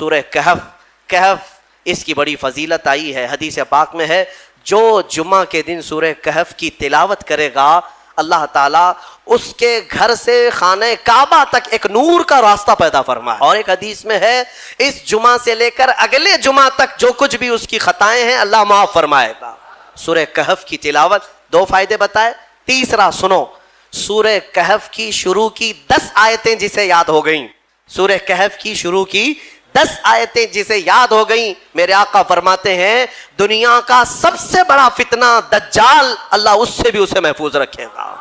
سورہ کہف اس کی بڑی فضیلت آئی ہے، حدیث پاک میں ہے جو جمعہ کے دن سورہ کہف کی تلاوت کرے گا اللہ تعالیٰ اس کے گھر سے خانہ کعبہ تک ایک نور کا راستہ پیدا فرمائے. اور ایک حدیث میں ہے اس جمعہ سے لے کر اگلے جمعہ تک جو کچھ بھی اس کی خطائیں ہیں اللہ معاف فرمائے گا. سورہ کہف کی تلاوت 2 فائدے بتائے. تیسرا سنو، سورہ کہف کی شروع کی 10 آیتیں جسے یاد ہو گئیں، سورہ کہف کی شروع کی 10 آیتیں جسے یاد ہو گئیں، میرے آقا فرماتے ہیں دنیا کا سب سے بڑا فتنہ دجال، اللہ اس سے بھی اسے محفوظ رکھے گا.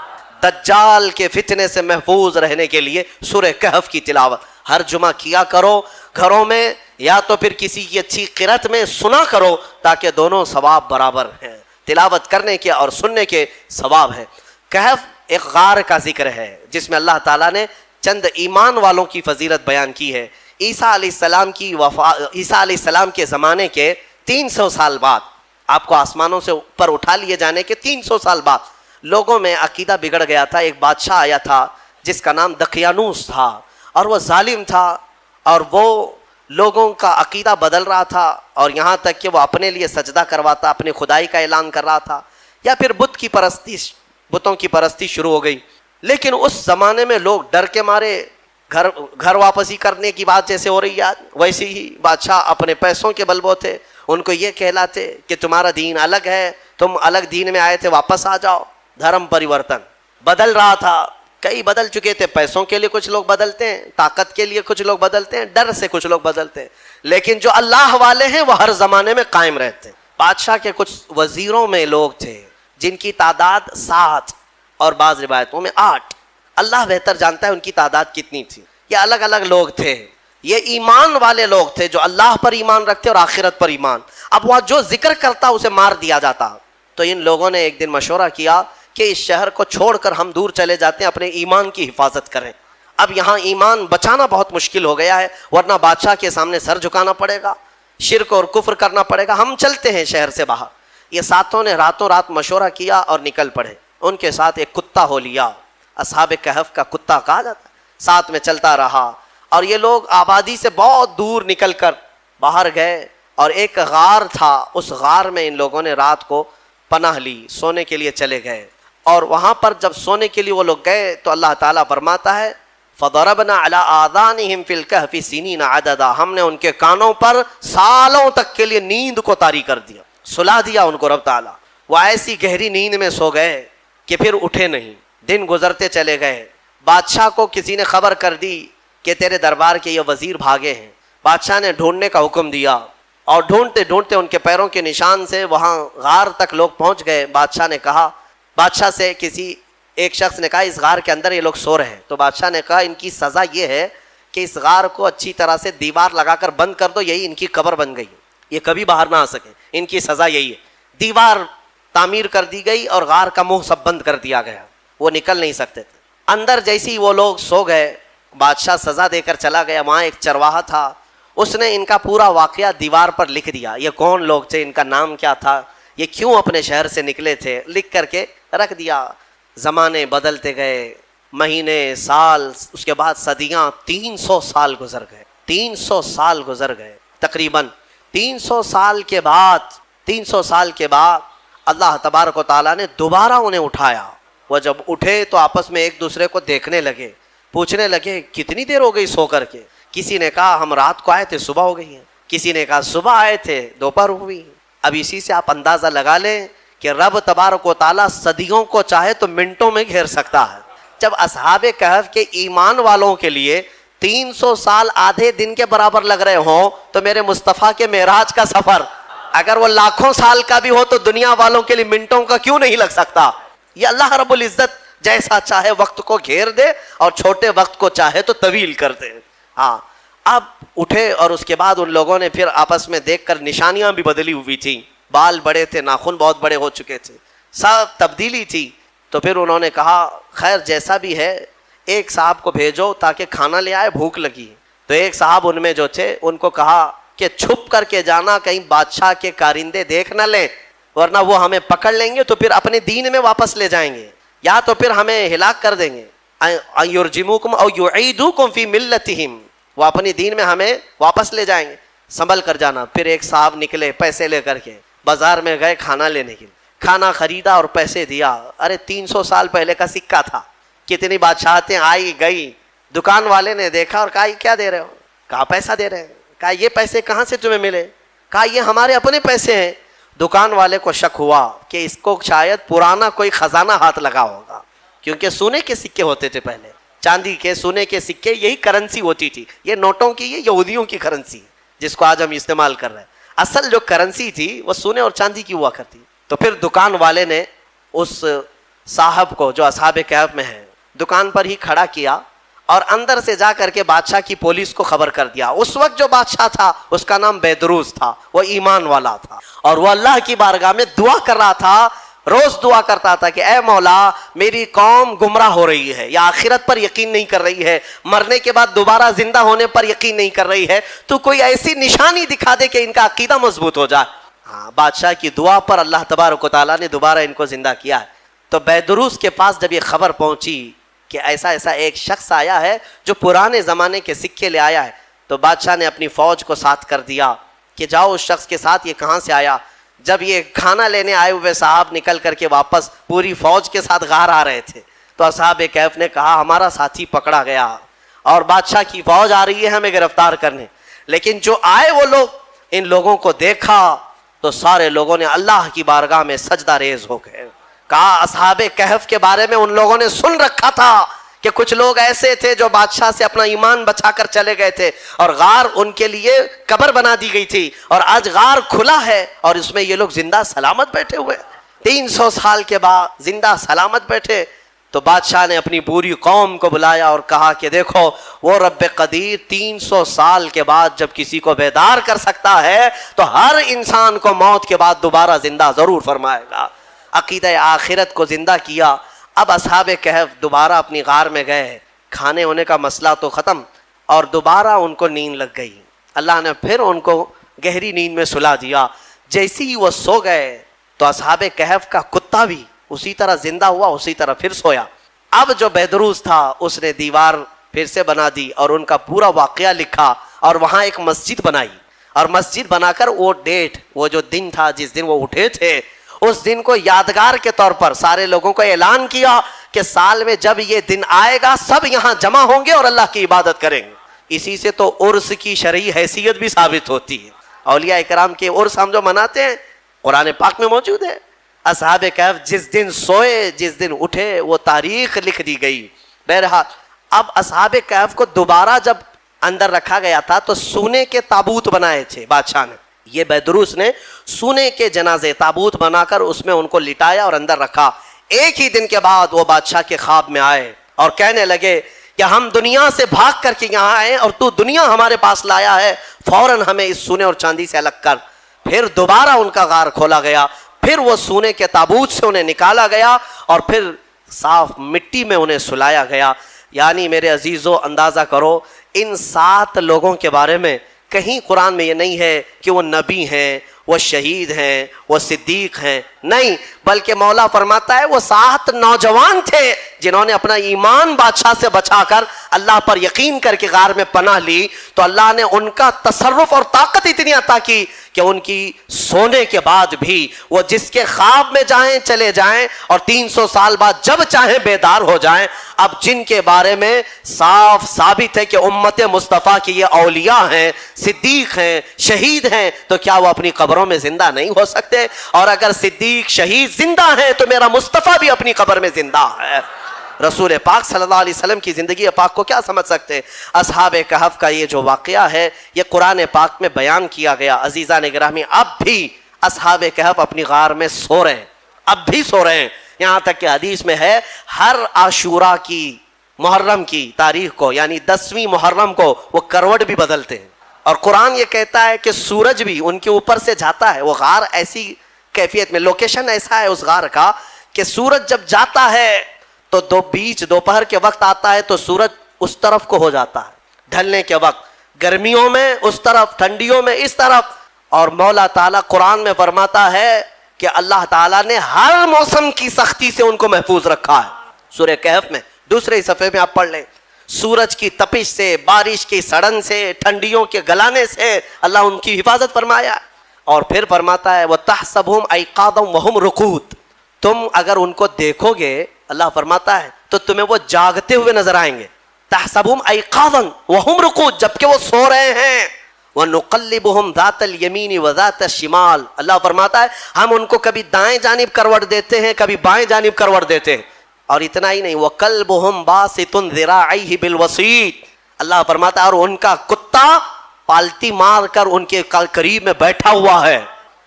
دجال کے فتنے سے محفوظ رہنے کے لیے سورہ کہف کی تلاوت ہر جمعہ کیا کرو گھروں میں، یا تو پھر کسی کی اچھی قرأت میں سنا کرو تاکہ دونوں ثواب برابر ہیں، تلاوت کرنے کے اور سننے کے ثواب ہے. کہف ایک غار کا ذکر ہے جس میں اللہ تعالیٰ نے چند ایمان والوں کی فضیلت بیان کی ہے. عیسیٰ علیہ السلام کے زمانے کے 300 سال بعد، آپ کو آسمانوں سے اوپر اٹھا لیے جانے کے 300 سال بعد لوگوں میں عقیدہ بگڑ گیا تھا. ایک بادشاہ آیا تھا جس کا نام دقیانوس تھا، اور وہ ظالم تھا اور وہ لوگوں کا عقیدہ بدل رہا تھا، اور یہاں تک کہ وہ اپنے لیے سجدہ کرواتا، اپنی خدائی کا اعلان کر رہا تھا، یا پھر بتوں کی پرستی شروع ہو گئی. لیکن اس زمانے میں لوگ ڈر کے مارے گھر واپسی کرنے کی بات جیسے ہو رہی ہے ویسے ہی بادشاہ اپنے پیسوں کے بلبوتے ان کو یہ کہلاتے کہ تمہارا دین الگ ہے، تم الگ دین میں آئے تھے، واپس آ جاؤ. دھرم پریورتن بدل رہا تھا، کئی بدل چکے تھے. پیسوں کے لیے کچھ لوگ بدلتے ہیں، طاقت کے لیے کچھ لوگ بدلتے ہیں، ڈر سے کچھ لوگ بدلتے ہیں، لیکن جو اللہ والے ہیں وہ ہر زمانے میں قائم رہتے ہیں. بادشاہ کے کچھ وزیروں میں لوگ تھے جن کی تعداد 7 اور بعض روایتوں میں 8، اللہ بہتر جانتا ہے ان کی تعداد کتنی تھی. یہ الگ الگ لوگ تھے، یہ ایمان والے لوگ تھے جو اللہ پر ایمان رکھتے اور آخرت پر ایمان. اب وہ جو ذکر کرتا اسے مار دیا جاتا. تو ان لوگوں نے ایک دن مشورہ کیا کہ اس شہر کو چھوڑ کر ہم دور چلے جاتے ہیں، اپنے ایمان کی حفاظت کریں. اب یہاں ایمان بچانا بہت مشکل ہو گیا ہے، ورنہ بادشاہ کے سامنے سر جھکانا پڑے گا، شرک اور کفر کرنا پڑے گا. ہم چلتے ہیں شہر سے باہر. یہ ساتوں نے راتوں رات مشورہ کیا اور نکل پڑے. ان کے ساتھ ایک کتا ہو لیا، اصحاب کہف کا کتا کہا جاتا، ساتھ میں چلتا رہا. اور یہ لوگ آبادی سے بہت دور نکل کر باہر گئے، اور ایک غار تھا، اس غار میں ان لوگوں نے رات کو پناہ لی، سونے کے لیے چلے گئے. اور وہاں پر جب سونے کے لیے وہ لوگ گئے تو اللہ تعالیٰ فرماتا ہے فَضَرَبْنَا عَلَىٰ آذَانِهِمْ فِي الْكَهْفِ سِنِينَ عَدَدًا، ہم نے ان کے کانوں پر سالوں تک کے لیے نیند کو طاری کر دیا، سلا دیا ان کو رب تعالیٰ. وہ ایسی گہری نیند میں سو گئے کہ پھر اٹھے نہیں. دن گزرتے چلے گئے. بادشاہ کو کسی نے خبر کر دی کہ تیرے دربار کے یہ وزیر بھاگے ہیں. بادشاہ نے ڈھونڈنے کا حکم دیا، اور ڈھونڈتے ڈھونڈتے ان کے پیروں کے نشان سے وہاں غار تک لوگ پہنچ گئے. بادشاہ سے کسی ایک شخص نے کہا اس غار کے اندر یہ لوگ سو رہے ہیں. تو بادشاہ نے کہا ان کی سزا یہ ہے کہ اس غار کو اچھی طرح سے دیوار لگا کر بند کر دو، یہی ان کی قبر بن گئی، یہ کبھی باہر نہ آ سکے. ان کی سزا یہی ہے. دیوار تعمیر کر دی گئی اور غار کا منہ سب بند کر دیا گیا، وہ نکل نہیں سکتے تھے. اندر جیسے ہی وہ لوگ سو گئے، بادشاہ سزا دے کر چلا گیا. وہاں ایک چرواہا تھا، اس نے ان کا پورا واقعہ دیوار پر لکھ دیا. یہ کون لوگ تھے، ان کا نام کیا تھا، یہ کیوں اپنے شہر سے نکلے تھے، لکھ کر کے رکھ دیا. زمانے بدلتے گئے، مہینے، سال، اس کے بعد صدیاں، 300 سال گزر گئے. 300 سال گزر گئے تقریباً. 300 سال کے بعد اللہ تبارک و تعالیٰ نے دوبارہ انہیں اٹھایا. وہ جب اٹھے تو آپس میں ایک دوسرے کو دیکھنے لگے، پوچھنے لگے کتنی دیر ہو گئی سو کر کے. کسی نے کہا ہم رات کو آئے تھے صبح ہو گئی ہے، کسی نے کہا صبح آئے تھے دوپہر ہوئی. اب اسی سے آپ اندازہ لگا لیں کہ رب تبارک و تعالیٰ صدیوں کو چاہے تو منٹوں میں گھیر سکتا ہے. جب اصحاب کہف کے ایمان والوں کے لیے 300 سال آدھے دن کے برابر لگ رہے ہوں تو میرے مصطفیٰ کے معراج کا سفر اگر وہ لاکھوں سال کا بھی ہو تو دنیا والوں کے لیے منٹوں کا کیوں نہیں لگ سکتا. یہ اللہ رب العزت جیسا چاہے وقت کو گھیر دے اور چھوٹے وقت کو چاہے تو طویل کر دے. ہاں اب اٹھے اور اس کے بعد ان لوگوں نے پھر آپس میں دیکھ کر نشانیاں بھی بدلی ہوئی تھیں، بال بڑے تھے، ناخن بہت بڑے ہو چکے تھے، سب تبدیلی تھی. تو پھر انہوں نے کہا خیر جیسا بھی ہے ایک صاحب کو بھیجو تاکہ کھانا لے آئے، بھوک لگی. تو ایک صاحب ان میں جو تھے ان کو کہا کہ چھپ کر کے جانا، کہیں بادشاہ کے کارندے دیکھ نہ لیں، ورنہ وہ ہمیں پکڑ لیں گے تو پھر اپنے دین میں واپس لے جائیں گے، یا تو پھر ہمیں ہلاک کر دیں گے. یرجموکم او یعیدوکم فی ملتہم، وہ اپنی دین میں ہمیں واپس لے جائیں گے، سنبھل کر جانا۔ پھر ایک صاحب نکلے پیسے لے کر کے، بازار میں گئے کھانا لینے کے لیے، کھانا خریدا اور پیسے دیا۔ ارے 300 سال پہلے کا سکہ تھا، کتنی بادشاہتیں آئی گئی۔ دکان والے نے دیکھا اور کہا یہ کیا دے رہے ہو؟ کہا پیسہ دے رہے ہیں۔ کہا یہ پیسے کہاں سے تمہیں ملے؟ کہا یہ ہمارے اپنے پیسے ہیں۔ دکان والے کو شک ہوا کہ اس کو شاید پرانا کوئی خزانہ ہاتھ لگا ہوگا، کیونکہ سونے کے سکے ہوتے تھے پہلے، چاندی کے سونے کے سکے، یہی کرنسی ہوتی تھی۔ یہ نوٹوں کی، یہ یہودیوں کی کرنسی جس کو آج ہم استعمال کر رہے ہیں، اصل جو کرنسی تھی وہ سونے اور چاندی کی ہوا کرتی۔ تو پھر دکان والے نے اس صاحب کو جو اصحاب کہف میں ہے دکان پر ہی کھڑا کیا اور اندر سے جا کر کے بادشاہ کی پولیس کو خبر کر دیا۔ اس وقت جو بادشاہ تھا اس کا نام بیدروس تھا، وہ ایمان والا تھا، اور وہ اللہ کی بارگاہ میں دعا کر رہا تھا، روز دعا کرتا تھا کہ اے مولا میری قوم گمراہ ہو رہی ہے، یا آخرت پر یقین نہیں کر رہی ہے، مرنے کے بعد دوبارہ زندہ ہونے پر یقین نہیں کر رہی ہے، تو کوئی ایسی نشانی دکھا دے کہ ان کا عقیدہ مضبوط ہو جائے۔ ہاں، بادشاہ کی دعا پر اللہ تبارک و تعالیٰ نے دوبارہ ان کو زندہ کیا ہے۔ تو بیدروس کے پاس جب یہ خبر پہنچی کہ ایسا ایسا ایک شخص آیا ہے جو پرانے زمانے کے سکے لے آیا ہے، تو بادشاہ نے اپنی فوج کو ساتھ کر دیا کہ جاؤ اس شخص کے ساتھ، یہ کہاں سے آیا۔ جب یہ کھانا لینے آئے ہوئے صاحب نکل کر کے واپس پوری فوج کے ساتھ غار آ رہے تھے، تو اصحاب کہف نے کہا ہمارا ساتھی پکڑا گیا اور بادشاہ کی فوج آ رہی ہے ہمیں گرفتار کرنے۔ لیکن جو آئے وہ لوگ، ان لوگوں کو دیکھا تو سارے لوگوں نے اللہ کی بارگاہ میں سجدہ ریز ہو گئے۔ کہا اصحاب کہف کے بارے میں ان لوگوں نے سن رکھا تھا کہ کچھ لوگ ایسے تھے جو بادشاہ سے اپنا ایمان بچا کر چلے گئے تھے، اور غار ان کے لیے قبر بنا دی گئی تھی، اور آج غار کھلا ہے اور اس میں یہ لوگ زندہ سلامت بیٹھے ہوئے، 300 سال کے بعد زندہ سلامت بیٹھے۔ تو بادشاہ نے اپنی پوری قوم کو بلایا اور کہا کہ دیکھو وہ رب قدیر 300 سال کے بعد جب کسی کو بیدار کر سکتا ہے تو ہر انسان کو موت کے بعد دوبارہ زندہ ضرور فرمائے گا۔ عقیدہ آخرت کو زندہ کیا۔ اب اصحاب کہف دوبارہ اپنی غار میں گئے، کھانے ہونے کا مسئلہ تو ختم، اور دوبارہ ان کو نیند لگ گئی۔ اللہ نے پھر ان کو گہری نیند میں سلا دیا۔ جیسے ہی وہ سو گئے تو اصحاب کہف کا کتا بھی اسی طرح زندہ ہوا، اسی طرح پھر سویا۔ اب جو بیدروس تھا اس نے دیوار پھر سے بنا دی اور ان کا پورا واقعہ لکھا، اور وہاں ایک مسجد بنائی، اور مسجد بنا کر وہ ڈیٹ، وہ جو دن تھا جس دن وہ اٹھے تھے، اس دن کو یادگار کے طور پر سارے لوگوں کو اعلان کیا کہ سال میں جب یہ دن آئے گا سب یہاں جمع ہوں گے اور اللہ کی عبادت کریں گے۔ اسی سے تو عرس کی شرعی حیثیت بھی ثابت ہوتی ہے۔ اولیاء کرام کے عرس ہم جو مناتے ہیں قرآن پاک میں موجود ہے۔ اصحاب کہف جس دن سوئے جس دن اٹھے وہ تاریخ لکھ دی گئی۔ بہرحال اب اصحاب کہف کو دوبارہ جب اندر رکھا گیا تھا تو سونے کے تابوت بنائے تھے بادشاہ نے، یہ بیدروس نے سونے کے جنازے تابوت بنا کر اس میں ان کو لٹایا اور اندر رکھا۔ ایک ہی دن کے بعد وہ بادشاہ کے خواب میں آئے اور کہنے لگے کہ ہم دنیا سے بھاگ کر کے یہاں آئے اور تو دنیا ہمارے پاس لایا ہے، فوراً ہمیں اس سونے اور چاندی سے الگ کر۔ پھر دوبارہ ان کا غار کھولا گیا، پھر وہ سونے کے تابوت سے انہیں نکالا گیا اور پھر صاف مٹی میں انہیں سلایا گیا۔ یعنی میرے عزیزو اندازہ کرو ان 7 لوگوں کے بارے میں کہیں قرآن میں یہ نہیں ہے کہ وہ نبی ہیں، وہ شہید ہیں، وہ صدیق ہیں، نہیں، بلکہ مولا فرماتا ہے وہ 7 نوجوان تھے جنہوں نے اپنا ایمان بادشاہ سے بچا کر اللہ پر یقین کر کے غار میں پناہ لی، تو اللہ نے ان کا تصرف اور طاقت اتنی عطا کی کہ ان کی سونے کے بعد بھی وہ جس کے خواب میں جائیں چلے جائیں اور 300 سال بعد جب چاہیں بیدار ہو جائیں۔ اب جن کے بارے میں صاف ثابت ہے کہ امت مصطفیٰ کی یہ اولیاء ہیں، صدیق ہیں، شہید ہیں، تو کیا وہ اپنی قبروں میں زندہ نہیں ہو سکتے؟ اور اگر صدیق شہید زندہ ہیں تو میرا مصطفیٰ بھی اپنی قبر میں زندہ ہے۔ رسول پاک صلی اللہ علیہ وسلم کی زندگی پاک کو کیا سمجھ سکتے؟ اصحاب کہف کا یہ جو واقعہ ہے یہ قرآن پاک میں بیان کیا گیا۔ عزیزان گرامی اب بھی اصحاب کہف اپنی غار میں سو رہے ہیں، اب بھی سو رہے ہیں، یہاں تک کہ حدیث میں ہے ہر عاشورہ کی محرم کی تاریخ کو، یعنی 10ویں محرم کو وہ کروٹ بھی بدلتے ہیں، اور قرآن یہ کہتا ہے کہ سورج بھی ان کے اوپر سے جاتا ہے۔ وہ غار ایسی کیفیت میں، لوکیشن ایسا ہے اس غار کا کہ سورج جب جاتا ہے تو دوپہر کے وقت آتا ہے تو سورج اس طرف کو ہو جاتا ہے، ڈھلنے کے وقت گرمیوں میں اس طرف، ٹھنڈیوں میں اس طرف، اور مولا تعالیٰ قرآن میں فرماتا ہے کہ اللہ تعالیٰ نے ہر موسم کی سختی سے ان کو محفوظ رکھا ہے۔ سورہ کہف میں 2 صفحے میں آپ پڑھ لیں، سورج کی تپش سے، بارش کی سڑن سے، ٹھنڈیوں کے گلانے سے اللہ ان کی حفاظت فرمایا. اور پھر فرماتا ہے وَتَحْسَبُهُمْ أَيْقَاظًا وَهُمْ رُقُودٌ، تم اگر ان کو دیکھو گے اللہ فرماتا ہے تو تمہیں وہ جاگتے ہوئے نظر آئیں گے. تَحْسَبُهُمْ أَيْقَاظًا وَهُمْ رُقُودٌ، جبکہ وہ سو رہے ہیں. وَنُقَلِّبُهُمْ ذَاتَ الْيَمِينِ وَذَاتَ الشِّمَالِ، اللہ فرماتا ہے ہم ان کو کبھی دائیں جانب کروٹ دیتے ہیں، کبھی بائیں جانب کروٹ دیتے ہیں. اور اتنا ہی نہیں، وَقَلْبُهُمْ بَاسِطٌ ذِرَاعَيْهِ بِالْوَسِيطِ، اللہ فرماتا ہے اور ان کا کتا پالتی مار کر ان کے قریب میں بیٹھا ہوا ہے.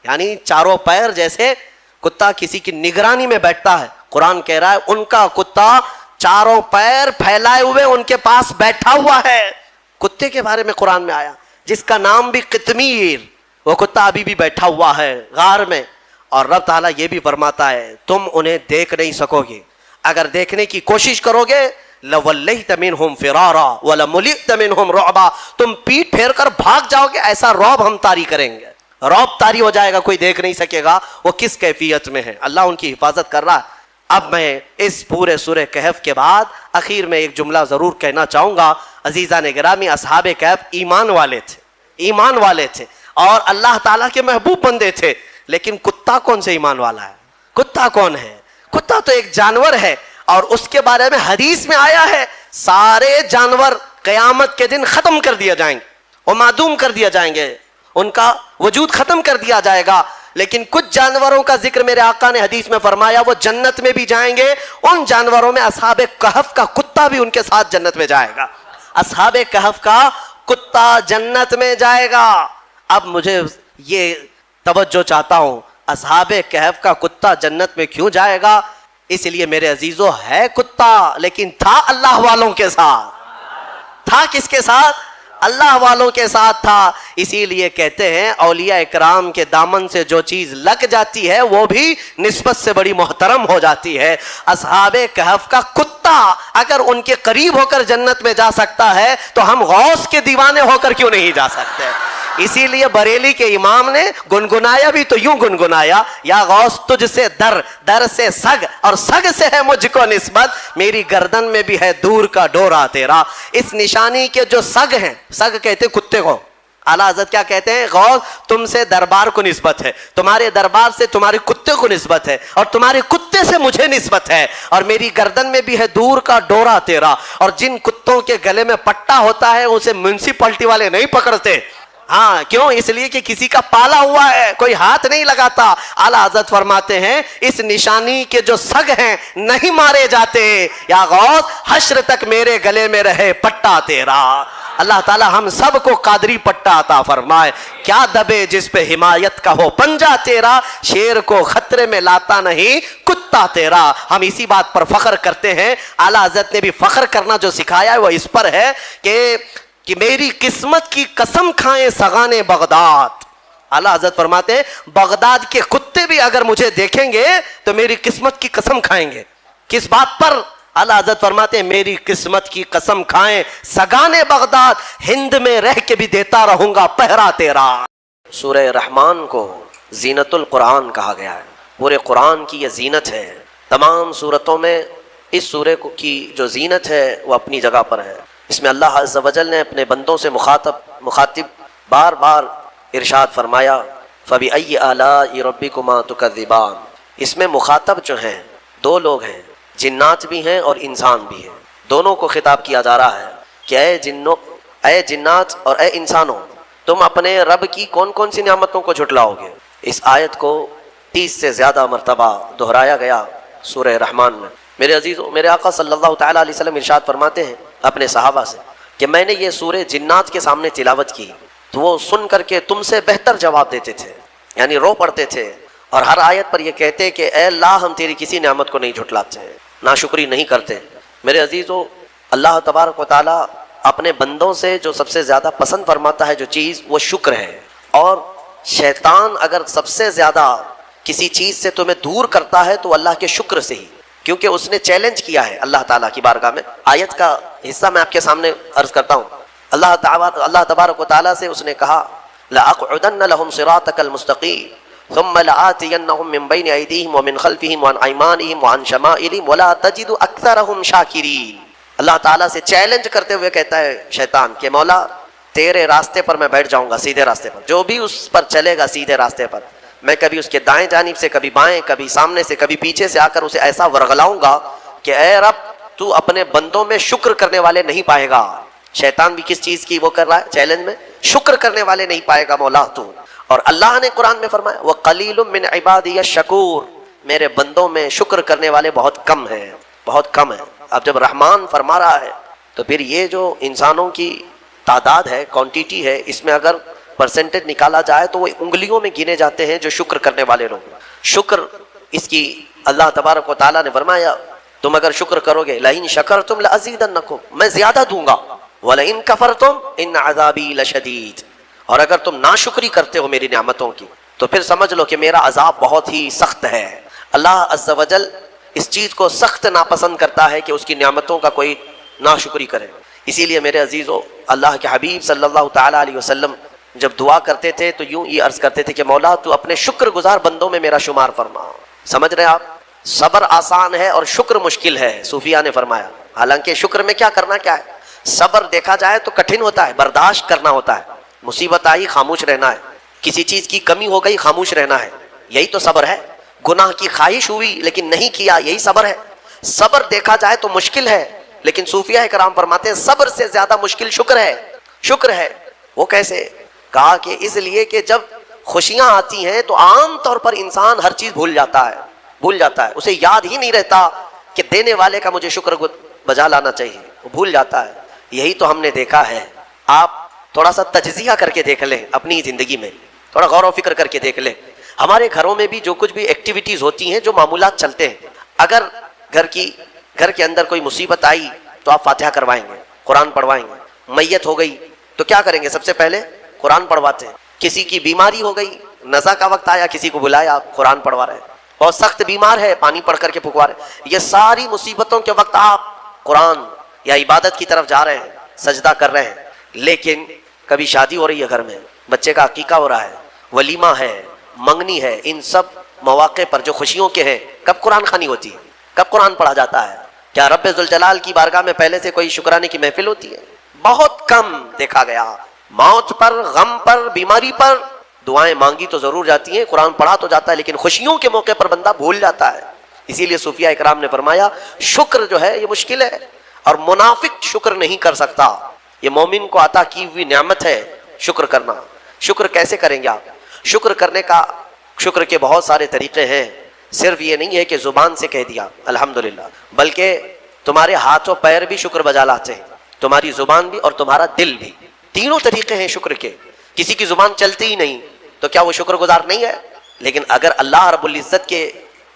یعنی چاروں پیر جیسے کتا کسی کی نگرانی میں بیٹھتا ہے، قرآن کہہ رہا ہے ان کا کتا چاروں پیر پھیلائے ہوئے ان کے پاس بیٹھا ہوا ہے. کتے کے بارے میں قرآن میں آیا جس کا نام بھی قطمیر، وہ کتا ابھی بھی بیٹھا ہوا ہے غار میں. اور رب تعالیٰ یہ بھی فرماتا ہے تم انہیں دیکھ نہیں سکو گے، اگر دیکھنے کی کوشش کرو گے لَوَلَّيْتَ مِنْهُمْ فِرَارًا وَلَمُلِئْتَ مِنْهُمْ رُعْبًا، تم پیٹ پھیر کر بھاگ جاؤ گے، ایسا رعب ہم طاری کریں گے، رعب طاری ہو جائے گا، کوئی دیکھ نہیں سکے گا وہ کس کیفیت میں ہے. اللہ ان کی حفاظت کر رہا ہے. اب میں اس پورے سورہ کہف کے بعد اخیر میں ایک جملہ ضرور کہنا چاہوں گا. عزیزان گرامی، اصحاب کہف ایمان والے تھے، ایمان والے تھے اور اللہ تعالیٰ کے محبوب بندے تھے. لیکن کتا کون سے ایمان والا ہے؟ کتا کون ہے؟ کتا تو ایک جانور ہے اور اس کے بارے میں حدیث میں آیا ہے سارے جانور قیامت کے دن ختم کر دیا جائیں گے، وہ معدوم کر دیا جائیں گے، ان کا وجود ختم کر دیا جائے گا. لیکن کچھ جانوروں کا ذکر میرے آقا نے حدیث میں فرمایا وہ جنت میں بھی جائیں گے. ان جانوروں میں اصحاب کہف کا کتا بھی ان کے ساتھ جنت میں جائے گا. اصحاب کہف کا کتا جنت میں جائے گا. اب مجھے یہ توجہ چاہتا ہوں، اصحاب کہف کا کتا جنت میں کیوں جائے گا؟ اس لیے میرے عزیزو ہے کتا لیکن تھا اللہ والوں کے ساتھ. تھا کس کے ساتھ؟ اللہ والوں کے ساتھ تھا. اسی لیے کہتے ہیں اولیاء اکرام کے دامن سے جو چیز لگ جاتی ہے وہ بھی نسبت سے بڑی محترم ہو جاتی ہے. اصحاب کہف کا کتا اگر ان کے قریب ہو کر جنت میں جا سکتا ہے تو ہم غوث کے دیوانے ہو کر کیوں نہیں جا سکتے؟ اسی لیے بریلی کے امام نے گنگنایا بھی تو یوں گنگنایا، یا غوث تجھ سے در، در سے سگ، اور سگ سے ہے مجھ کو نسبت، میری گردن میں بھی ہے دور کا ڈورا تیرا. اس نشانی کے جو سگ ہیں، سگ کہتے کتے کو، اعلیٰ حضرت کیا کہتے ہیں؟ غوث تم سے دربار کو نسبت ہے، تمہارے دربار سے تمہارے کتے کو نسبت ہے، اور تمہارے کتے سے مجھے نسبت ہے، اور میری گردن میں بھی ہے دور کا ڈورا تیرا. اور جن کتوں کے گلے میں پٹا ہوتا ہے اسے میونسپلٹی والے نہیں پکڑتے. ہاں کیوں؟ اس لیے کہ کسی کا پالا ہوا ہے، کوئی ہاتھ نہیں لگاتا. اعلیٰ حضرت فرماتے ہیں اس نشانی کے جو سگ ہیں نہیں مارے جاتے. یا غوث حشر تک میرے گلے میں رہے پٹا تیرا. اللہ تعالی ہم سب کو قادری پٹا عطا فرمائے. کیا دبے جس پہ حمایت کا ہو پنجہ تیرا، شیر کو خطرے میں لاتا نہیں کتا تیرا. ہم اسی بات پر فخر کرتے ہیں. اعلیٰ حضرت نے بھی فخر کرنا جو سکھایا ہے وہ اس پر ہے کہ میری قسمت کی قسم کھائیں سگان بغداد. اعلیٰ حضرت فرماتے ہیں بغداد کے کتے بھی اگر مجھے دیکھیں گے تو میری قسمت کی قسم کھائیں گے. کس بات پر؟ اعلیٰ حضرت فرماتے ہیں میری قسمت کی قسم کھائیں سگان بغداد، ہند میں رہ کے بھی دیتا رہوں گا پہرا تیرا. سورہ رحمان کو زینت القرآن کہا گیا ہے. پورے قرآن کی یہ زینت ہے. تمام صورتوں میں اس سورے کی جو زینت ہے وہ اپنی جگہ پر ہے. اس میں اللہ عز و جل نے اپنے بندوں سے مخاطب بار بار ارشاد فرمایا فَبِأَيِّ آلَاءِ رَبِّكُمَا تُكَذِّبَانِ. اس میں مخاطب جو ہیں دو لوگ ہیں، جنات بھی ہیں اور انسان بھی ہیں. دونوں کو خطاب کیا جا رہا ہے کہ اے جنات اور اے انسانوں، تم اپنے رب کی کون کون سی نعمتوں کو جھٹلاؤ گے. اس آیت کو 30 سے زیادہ مرتبہ دہرایا گیا سورہ رحمان میں. میرے عزیزو، میرے آقا صلی اللہ تعالیٰ علیہ وسلم ارشاد فرماتے ہیں اپنے صحابہ سے کہ میں نے یہ سورہ جنات کے سامنے تلاوت کی تو وہ سن کر کے تم سے بہتر جواب دیتے تھے، یعنی رو پڑتے تھے اور ہر آیت پر یہ کہتے کہ اے اللہ ہم تیری کسی نعمت کو نہیں جھٹلاتے، ناشکری نہیں کرتے. میرے عزیزو، اللہ تبارک و تعالیٰ اپنے بندوں سے جو سب سے زیادہ پسند فرماتا ہے جو چیز وہ شکر ہے. اور شیطان اگر سب سے زیادہ کسی چیز سے تمہیں دور کرتا ہے تو اللہ کے شکر سے ہی، کیونکہ اس نے چیلنج کیا ہے اللہ تعالیٰ کی بارگاہ میں. آیت کا حصہ میں آپ کے سامنے عرض کرتا ہوں. اللہ تبارک و تعالیٰ سے اس نے کہا لَأَقْعُدَنَّ لَهُمْ صِرَاطَكَ الْمُسْتَقِيمَ ثُمَّ لَآتِيَنَّهُم مِّن بَيْنِ أَيْدِيهِمْ وَمِنْ خَلْفِهِمْ وَعَنْ أَيْمَانِهِمْ وَعَنْ شَمَائِلِهِمْ وَلَا تَجِدُ أَكْثَرَهُمْ شَاكِرِينَ. اللہ تعالیٰ سے چیلنج کرتے ہوئے کہتا ہے شیطان کہ مولا تیرے راستے پر میں بیٹھ جاؤں گا، سیدھے راستے پر، جو بھی اس پر چلے گا سیدھے راستے پر، میں کبھی اس کے دائیں جانب سے، کبھی بائیں، کبھی سامنے سے، کبھی پیچھے سے آ کر اسے ایسا ورغلاؤں گا کہ اے رب تو اپنے بندوں میں شکر کرنے والے نہیں پائے گا۔ شیطان بھی کس چیز کی وہ کر رہا ہے چیلنج میں؟ شکر کرنے والے نہیں پائے گا مولا تو۔ اور اللہ نے قرآن میں فرمایا وَقَلِيلٌ مِّنْ عِبَادِيَ الشَّكُورُ، میرے بندوں میں شکر کرنے والے بہت کم ہیں، بہت کم ہیں۔ اب جب رحمان فرما رہا ہے تو پھر یہ جو انسانوں کی تعداد ہے، کوانٹیٹی ہے، اس میں اگر پرسنٹیج نکالا جائے تو وہ انگلیوں میں گنے جاتے ہیں جو شکر کرنے والے لوگ۔ شکر اس کی اللہ تبارک و تعالیٰ نے فرمایا تم اگر شکر کرو گے لَإِن شَكَرْتُمْ لَأَزِيدَنَّكُمْ، میں زیادہ دوں گا، وَلَإِن كَفَرْتُمْ إِنَّ عَذَابِي لَشَدِيدٌ، اور اگر تم ناشکری کرتے ہو میری نعمتوں کی تو پھر سمجھ لو کہ میرا عذاب بہت ہی سخت ہے۔ اللہ عز و جل اس چیز کو سخت ناپسند کرتا ہے کہ اس کی نعمتوں کا کوئی ناشکری کرے۔ اسی لیے میرے عزیزو، اللہ کے حبیب صلی اللہ تعالیٰ علیہ وسلم جب دعا کرتے تھے تو یوں ہی عرض کرتے تھے کہ مولا تو اپنے شکر گزار بندوں میں میرا شمار فرما۔ سمجھ رہے آپ؟ صبر آسان ہے اور شکر مشکل ہے، صوفیہ نے فرمایا۔ حالانکہ شکر میں کیا کرنا کیا ہے؟ صبر دیکھا جائے تو کٹھن ہوتا ہے، برداشت کرنا ہوتا ہے، مصیبت آئی خاموش رہنا ہے، کسی چیز کی کمی ہو گئی خاموش رہنا ہے، یہی تو صبر ہے۔ گناہ کی خواہش ہوئی لیکن نہیں کیا، یہی صبر ہے۔ صبر دیکھا جائے تو مشکل ہے، لیکن صوفیہ کرام فرماتے ہیں صبر سے زیادہ مشکل شکر ہے۔ شکر ہے وہ کیسے؟ کہا کہ اس لیے کہ جب خوشیاں آتی ہیں تو عام طور پر انسان ہر چیز بھول جاتا ہے، اسے یاد ہی نہیں رہتا کہ دینے والے کا مجھے شکر بجا لانا چاہیے، وہ بھول جاتا ہے۔ یہی تو ہم نے دیکھا ہے۔ آپ تھوڑا سا تجزیہ کر کے دیکھ لیں اپنی زندگی میں، تھوڑا غور و فکر کر کے دیکھ لیں۔ ہمارے گھروں میں بھی جو کچھ بھی ایکٹیویٹیز ہوتی ہیں، جو معمولات چلتے ہیں، اگر گھر کے اندر کوئی مصیبت آئی تو آپ فاتحہ کروائیں گے، قرآن پڑھوائیں گے۔ میت ہو گئی تو کیا کریں گے؟ سب سے پہلے قرآن پڑھواتے ہیں۔ کسی کی بیماری ہو گئی، نزا کا وقت آیا، کسی کو بلایا، آپ قرآن پڑھوا رہے ہیں۔ بہت سخت بیمار ہے، پانی پڑھ کر کے پھکوا رہے ہیں۔ یہ ساری مصیبتوں کے وقت آپ قرآن یا عبادت کی طرف جا رہے ہیں، سجدہ کر رہے ہیں۔ لیکن کبھی شادی ہو رہی ہے، گھر میں بچے کا عقیقہ ہو رہا ہے، ولیمہ ہے، منگنی ہے، ان سب مواقع پر جو خوشیوں کے ہیں، کب قرآن خوانی ہوتی ہے؟ کب قرآن پڑھا جاتا ہے؟ کیا رب ذوالجلال کی بارگاہ میں پہلے سے کوئی شکرانے کی محفل ہوتی ہے؟ بہت کم دیکھا گیا۔ موت پر، غم پر، بیماری پر دعائیں مانگی تو ضرور جاتی ہیں، قرآن پڑھا تو جاتا ہے، لیکن خوشیوں کے موقع پر بندہ بھول جاتا ہے۔ اسی لیے صوفیہ اکرام نے فرمایا شکر جو ہے یہ مشکل ہے، اور منافق شکر نہیں کر سکتا۔ یہ مومن کو عطا کی ہوئی نعمت ہے شکر کرنا۔ شکر کیسے کریں گے آپ؟ شکر کے بہت سارے طریقے ہیں۔ صرف یہ نہیں ہے کہ زبان سے کہہ دیا الحمدللہ، بلکہ تمہارے ہاتھ و پیر بھی شکر بجا لاتے ہیں، تمہاری زبان بھی اور تمہارا دل بھی۔ تینوں طریقے ہیں شکر کے۔ کسی کی زبان چلتی ہی نہیں تو کیا وہ شکر گزار نہیں ہے؟ لیکن اگر اللہ رب العزت کے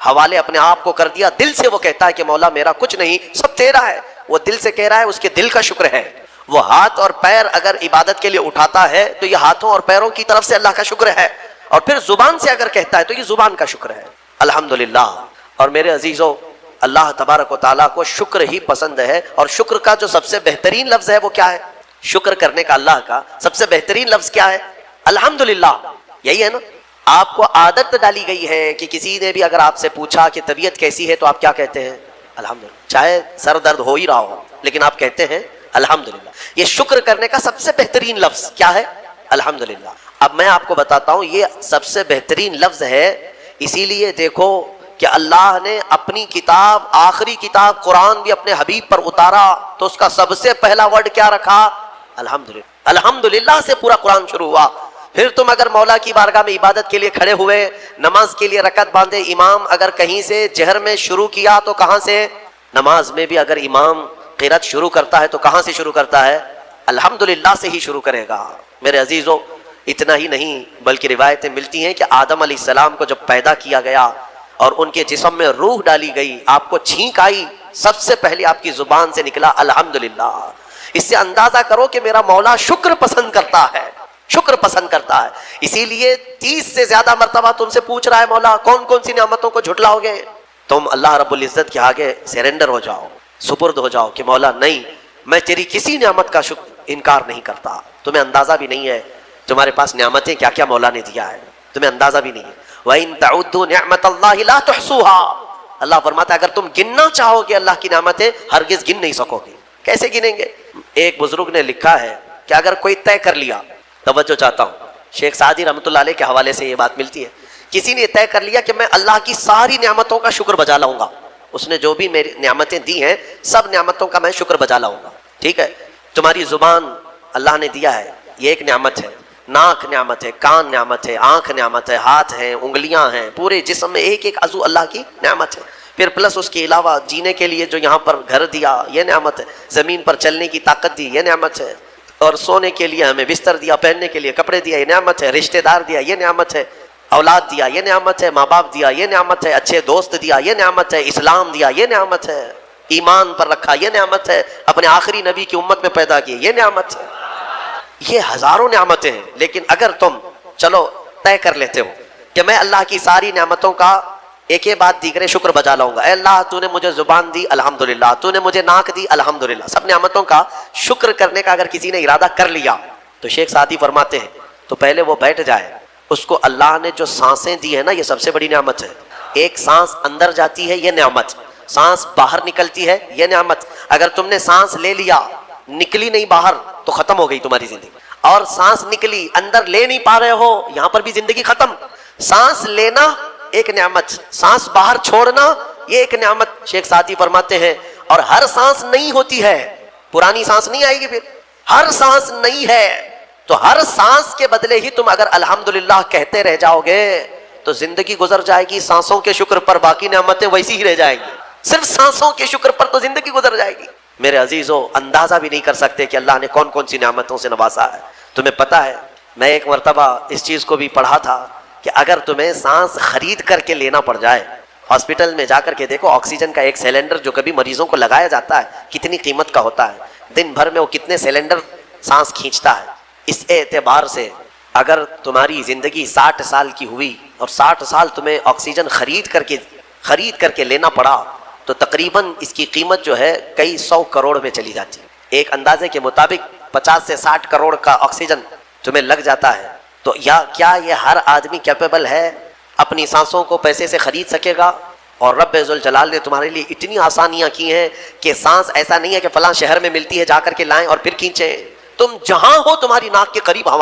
حوالے اپنے آپ کو کر دیا، دل سے وہ کہتا ہے کہ مولا میرا کچھ نہیں، سب تیرا ہے، وہ دل سے کہہ رہا ہے، اس کے دل کا شکر ہے۔ وہ ہاتھ اور پیر اگر عبادت کے لیے اٹھاتا ہے تو یہ ہاتھوں اور پیروں کی طرف سے اللہ کا شکر ہے، اور پھر زبان سے اگر کہتا ہے تو یہ زبان کا شکر ہے۔ الحمدللہ۔ اور میرے عزیزو، اللہ تبارک و تعالیٰ کو شکر ہی پسند ہے، اور شکر کا جو سب سے بہترین لفظ ہے وہ کیا ہے؟ شکر کرنے کا اللہ کا سب سے بہترین لفظ کیا ہے؟ الحمدللہ۔ یہی ہے نا؟ آپ کو عادت ڈالی گئی ہے کہ کسی نے بھی اگر آپ سے پوچھا کہ طبیعت کیسی ہے تو آپ کیا کہتے ہیں؟ الحمدللہ، چاہے سر درد ہو ہی رہا ہو لیکن آپ کہتے ہیں الحمدللہ۔ یہ شکر کرنے کا سب سے بہترین لفظ کیا ہے؟ الحمدللہ۔ اب میں آپ کو بتاتا ہوں یہ سب سے بہترین لفظ ہے، اسی لیے دیکھو کہ اللہ نے اپنی کتاب، آخری کتاب قرآن بھی اپنے حبیب پر اتارا تو اس کا سب سے پہلا ورڈ کیا رکھا؟ الحمدللہ۔ الحمدللہ سے پورا قرآن شروع ہوا۔ پھر تم اگر مولا کی بارگاہ میں عبادت کے لیے کھڑے ہوئے، نماز کے لیے رکعت باندھے، امام اگر کہیں سے جہر میں شروع کیا تو کہاں سے؟ نماز میں بھی اگر امام قرات شروع کرتا ہے تو کہاں سے شروع کرتا ہے؟ الحمدللہ سے ہی شروع کرے گا۔ میرے عزیزو، اتنا ہی نہیں بلکہ روایتیں ملتی ہیں کہ آدم علیہ السلام کو جب پیدا کیا گیا اور ان کے جسم میں روح ڈالی گئی، آپ کو چھینک آئی، سب سے پہلے آپ کی زبان سے نکلا الحمدللہ۔ اس سے اندازہ کرو کہ میرا مولا شکر پسند کرتا ہے، شکر پسند کرتا ہے۔ اسی لیے 30 سے زیادہ مرتبہ تم سے پوچھ رہا ہے مولا کون کون سی نعمتوں کو جھٹلاؤ گے؟ تم اللہ رب العزت کے آگے سرنڈر ہو جاؤ، سپرد ہو جاؤ کہ مولا نہیں، میں تیری کسی نعمت کا انکار نہیں کرتا۔ تمہیں اندازہ بھی نہیں ہے تمہارے پاس نعمتیں کیا کیا مولا نے دیا ہے، تمہیں اندازہ بھی نہیں ہے۔ وَإِن تَعُدُّوا نِعْمَةَ اللَّهِ لَا تُحْصُوهَا، اللہ فرماتا ہے اگر تم گننا چاہو گے اللہ کی نعمتیں ہرگز گن نہیں سکو گے۔ کیسے گنیں گے؟ ایک بزرگ نے لکھا ہے کہ اگر کوئی طے کر لیا، توجہ چاہتا ہوں، شیخ سعدی رحمۃ اللہ علیہ کے حوالے سے یہ بات ملتی ہے، کسی نے طے کر لیا کہ میں اللہ کی ساری نعمتوں کا شکر بجا لاؤں گا، اس نے جو بھی میری نعمتیں دی ہیں سب نعمتوں کا میں شکر بجا لاؤں گا، ٹھیک ہے؟ تمہاری زبان اللہ نے دیا ہے، یہ ایک نعمت ہے، ناک نعمت ہے، کان نعمت ہے، آنکھ نعمت ہے، ہاتھ ہیں، انگلیاں ہیں، پورے جسم میں ایک ایک عضو اللہ کی نعمت ہے، پھر پلس اس کے علاوہ جینے کے لیے جو یہاں پر گھر دیا یہ نعمت ہے، زمین پر چلنے کی طاقت دی یہ نعمت ہے، اور سونے کے لیے ہمیں بستر دیا، پہننے کے لیے کپڑے دیا یہ نعمت ہے، رشتہ دار دیا یہ نعمت ہے، اولاد دیا یہ نعمت ہے، ماں باپ دیا یہ نعمت ہے، اچھے دوست دیا یہ نعمت ہے، اسلام دیا یہ نعمت ہے، ایمان پر رکھا یہ نعمت ہے، اپنے آخری نبی کی امت میں پیدا کیے یہ نعمت ہے، یہ ہزاروں نعمتیں ہیں۔ لیکن اگر تم چلو طے کر لیتے ہو کہ میں اللہ کی ساری نعمتوں کا ایک ہی بات دیگرے شکر بجا لاؤں گا، اے اللہ تو نے مجھے زبان دی الحمدللہ، تو نے مجھے ناک دی الحمدللہ، سب نعمتوں کا شکر کرنے کا اگر کسی نے ارادہ کر لیا تو شیخ سعدی فرماتے ہیں تو پہلے وہ بیٹھ جائے، اس کو اللہ نے جو سانسیں دی ہیں نا یہ سب سے بڑی نعمت ہے، ایک سانس اندر جاتی ہے یہ نعمت، سانس باہر نکلتی ہے یہ نعمت، اگر تم نے سانس لے لیا نکلی نہیں باہر تو ختم ہو گئی تمہاری زندگی، اور سانس نکلی اندر لے نہیں پا رہے ہو یہاں پر بھی زندگی ختم۔ سانس لینا ایک نعمت، سانس باہر چھوڑنا یہ ایک نعمت، شیخ سعدی فرماتے ہیں، اور ہر سانس نہیں ہوتی ہے، پرانی سانس نہیں آئے گی، پھر ہر سانس نہیں ہے، تو ہر سانس کے بدلے ہی تم اگر الحمدللہ کہتے رہ جاؤ گے تو زندگی گزر جائے گی سانسوں کے شکر پر، باقی نعمتیں ویسی ہی رہ جائیں گی، صرف سانسوں کے شکر پر تو زندگی گزر جائے گی۔ میرے عزیزو اندازہ بھی نہیں کر سکتے کہ اللہ نے کون کون سی نعمتوں سے نوازا ہے۔ تمہیں پتہ ہے میں ایک مرتبہ اس چیز کو بھی پڑھا تھا کہ اگر تمہیں سانس خرید کر کے لینا پڑ جائے، ہاسپٹل میں جا کر کے دیکھو آکسیجن کا ایک سلنڈر جو کبھی مریضوں کو لگایا جاتا ہے کتنی قیمت کا ہوتا ہے، دن بھر میں وہ کتنے سلنڈر سانس کھینچتا ہے، اس اعتبار سے اگر تمہاری زندگی 60 سال کی ہوئی اور 60 سال تمہیں آکسیجن خرید کر کے لینا پڑا تو تقریباً اس کی قیمت جو ہے کئی 100 کروڑ میں چلی جاتی ہے، ایک اندازے کے مطابق 50 سے 60 کروڑ کا آکسیجن تمہیں لگ جاتا ہے، تو کیا یہ ہر آدمی کیپیبل ہے اپنی سانسوں کو پیسے سے خرید سکے گا؟ اور رب ذوالجلال نے تمہارے لیے اتنی آسانیاں کی ہیں کہ سانس ایسا نہیں ہے کہ فلاں شہر میں ملتی ہے جا کر کے لائیں اور پھر کھینچیں، تم جہاں ہو تمہاری ناک کے قریب ہوا